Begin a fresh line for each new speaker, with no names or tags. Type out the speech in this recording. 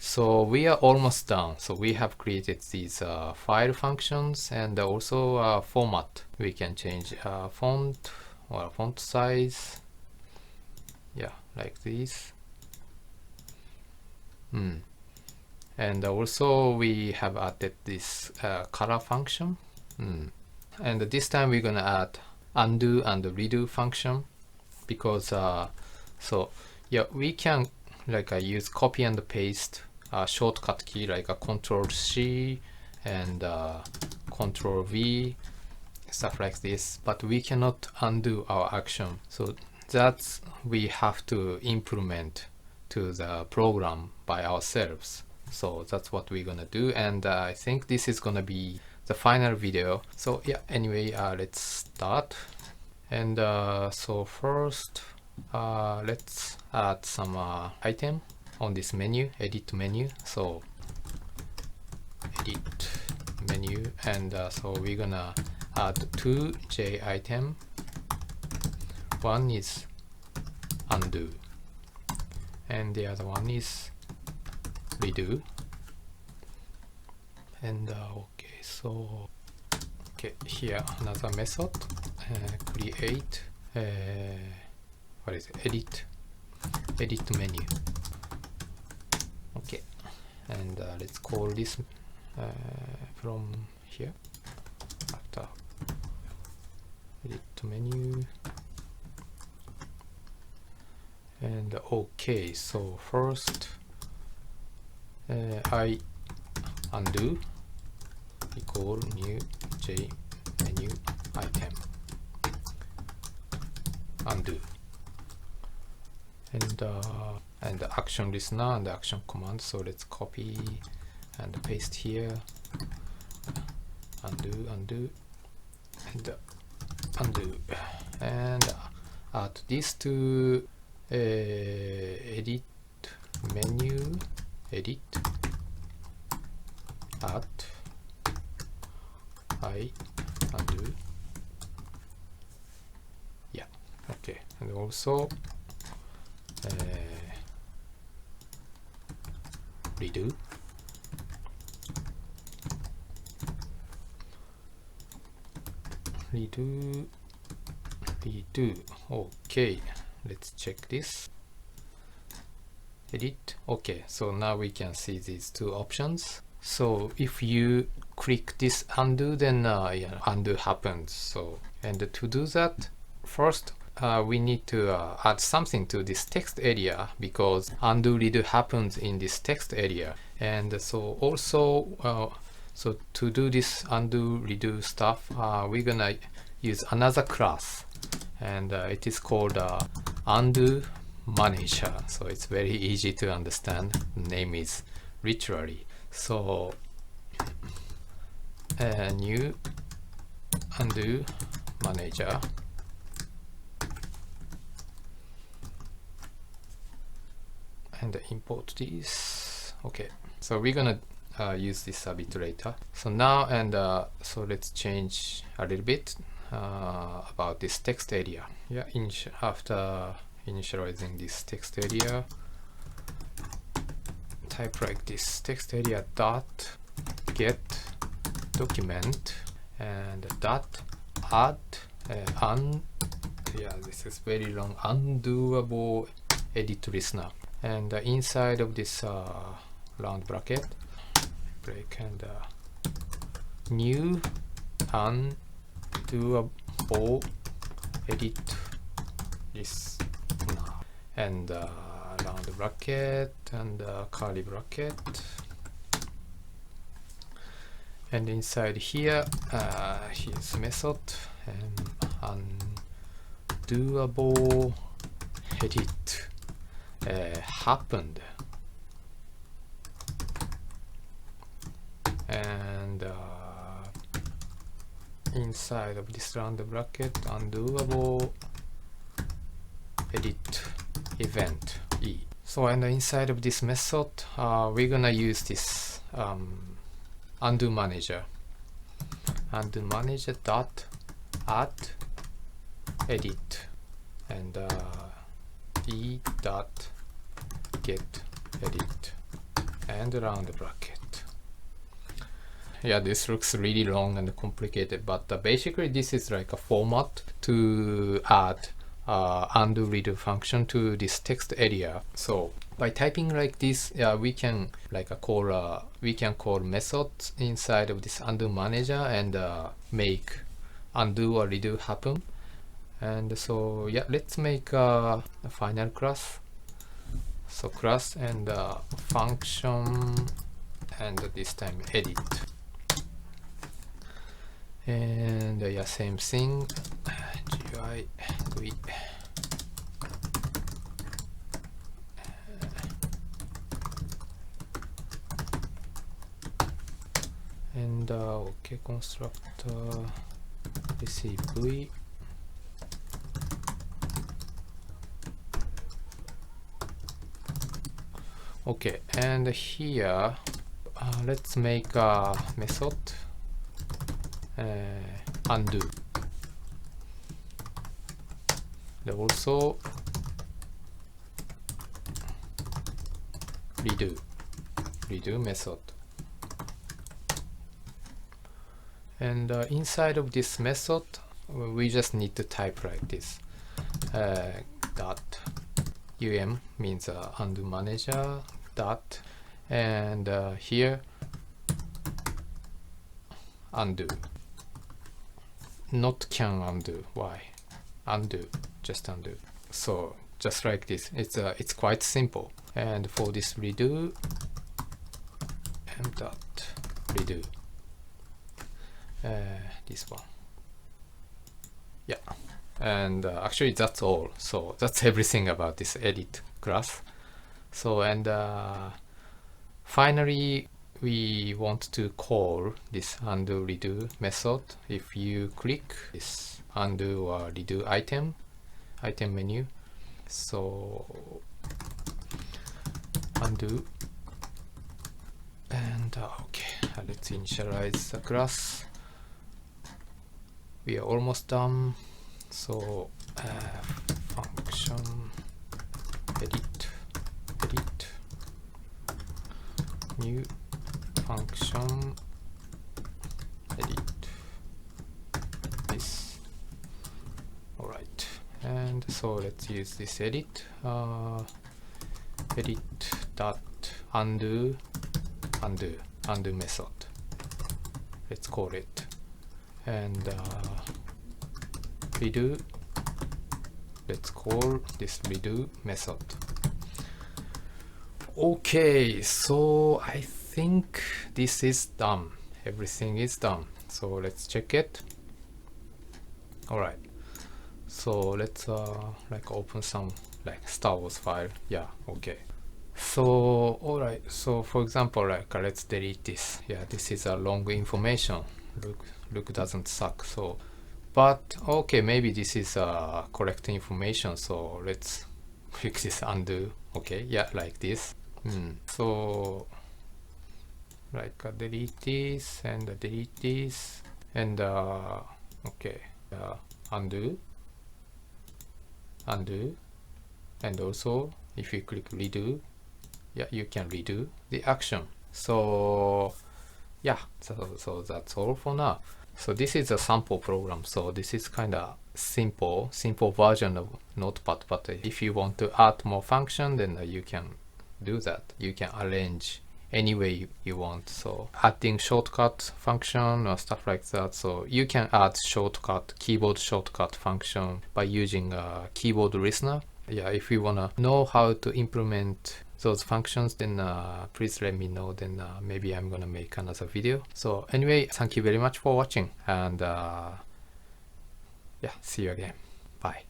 So we are almost done. So we have created these file functions and also format. We can change font or font size. Yeah, like this. And also we have added this color function. And this time we're gonna add undo and redo function, because so yeah, we can like use copy and paste shortcut key like a Control C and Control V, stuff like this, but we cannot undo our action. So that's we have to implement to the program by ourselves. So that's what we're gonna do, and I think this is gonna be the final video. So yeah, anyway, let's start. And so first let's add some item on this menu, edit menu. So edit menu, and so we're gonna add two J item. One is undo and the other one is redo. And okay, so okay, here another method, create what is it, edit menu. Okay, and let's call this from here after edit menu. And okay, so first I undo equal new J menu item undo, and the action listener and the action command. So let's copy and paste here, undo and undo, and add this to edit menu, edit, add I undo. Yeah, okay, and also redo, redo. Okay, let's check this. Edit. Okay, so now we can see these two options. So if you click this undo, then yeah, undo happens. So, and to do that, first we need to add something to this text area, because undo redo happens in this text area. And so also so to do this undo redo stuff, we're gonna use another class, and it is called UndoManager. So it's very easy to understand. The name is literally. So new UndoManager, and import this. Okay, so we're gonna use this a bit later. So now, and so let's change a little bit about this text area. Yeah, after initializing this text area, type like this: text area dot get document, and dot add yeah, this is very long, undoable edit listener. And inside of this round bracket, break, and new undoable edit listener, and round bracket and curly bracket. And inside here, here's method, undoable edit happened, and inside of this round bracket, undoable edit event E. So, and inside of this method, we're gonna use this UndoManager dot add edit, and E dot get edit, and round bracket. Yeah, this looks really long and complicated, but basically this is like a format to add undo redo function to this text area. So by typing like this, we can call methods inside of this undo manager and make undo or redo happen. And so yeah, let's make a final class. So class and function, and this time edit. And yeah, same thing, GUI GUI. And okay, constructor receive GUI. Okay, and here let's make a method undo. And also redo method. And inside of this method, we just need to type like this. Dot means undo manager dot, and here undo. Not can undo. Why? Undo. Just undo. So just like this. It's quite simple. And for this redo, and dot redo. This one. Yeah. And actually that's all. So that's everything about this edit class. So and finally we want to call this undo redo method. If you click this undo or redo item menu, so undo, and okay, let's initialize the class. We are almost done. So function edit new function edit this. All right, and so let's use this edit dot undo method. Let's call it, and redo. Let's call this redo method. Okay, so I think this is done. Everything is done. So let's check it. All right. So let's like open some like Star Wars file. Yeah. Okay. So all right. So for example, like let's delete this. Yeah, this is a long information. Look doesn't suck. So, but okay, maybe this is correct information. So let's click this undo. Okay. Yeah, like this. So like delete this and delete this, and okay, undo, and also if you click redo, yeah, you can redo the action. So yeah, so that's all for now. So this is a sample program, so this is kind of simple version of Notepad, but if you want to add more function, then you can do that. You can arrange any way you want, so adding shortcut function or stuff like that. So you can add keyboard shortcut function by using a keyboard listener. Yeah, if you wanna know how to implement those functions, then please let me know, then maybe I'm gonna make another video. So anyway, thank you very much for watching, and yeah, see you again. Bye.